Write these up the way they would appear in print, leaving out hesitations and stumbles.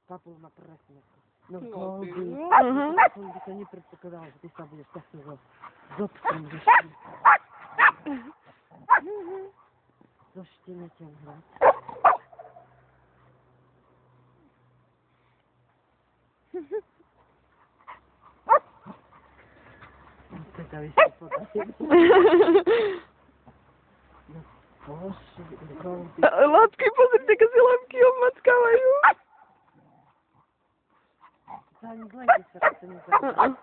Papul ma presne. No Goldy. Aspoň by to nepredpokladal, že ty sa budeš takto so psom řešit. So štěnětem hrát. Teda vy si podají. No bože, Goldy. Látky, pozrite, aké si lápky obmackávajú. Ani zlejte sa, to nezaujíma.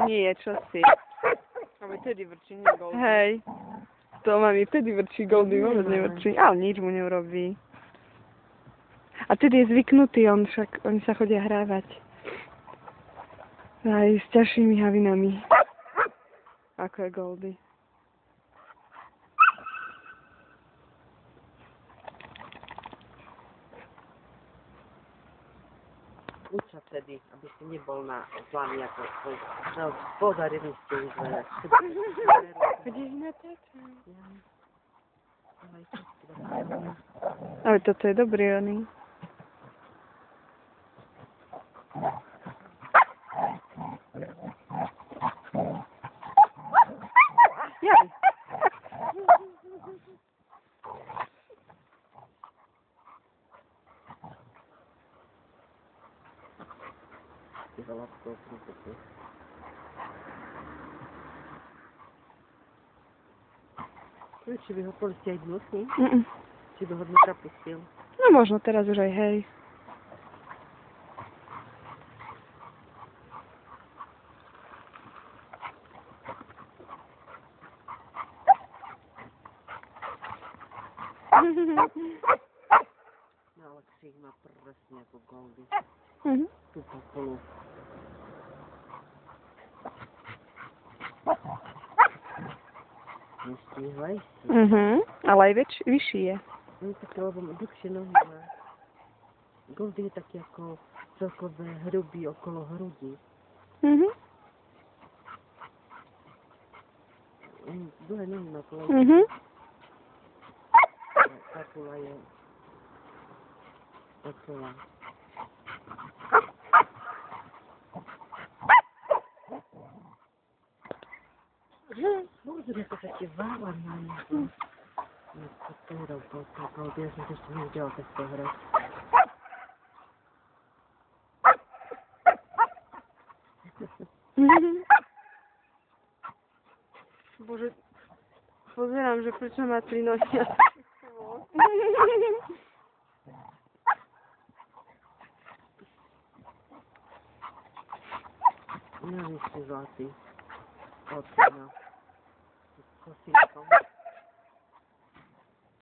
Nie, čo si. Ale tedy vrčí, nie Goldy. Hej. To mami, vtedy vrčí, Goldy vôbec nevrčí. Ale nič mu neurobí. A tedy je zvyknutý, oni sa chodia hrávať. Aj s ťažšími havinami. Ako je Goldy. Uča vtedy, aby si nebol na zlami ako svoj. No, pozarili ste už veľa. Chodíš na táča? Ale toto je dobrý, oný. Jaj. Či by ho polistí aj dnes, nie? Či by ho dnes pustil? No možno teraz už aj hej. No ale ksík má presne ako Goldy. Tu popolu. Nestíhaj si. Ale aj vyšší je. No tak lebo dlhšie nohy má. Goldy je taký ako celkové hrubý okolo hrudi. Dlhé nohy má kolej. Papula je taková. Pozri, ako také vála na ňu. Co to urobil, to Goldy, ja som to ešte nevidela takto hrať. Bože, pozerám, že prečo má 3 nohy. No, vy ste zlatý. Odpina. S kosíkom.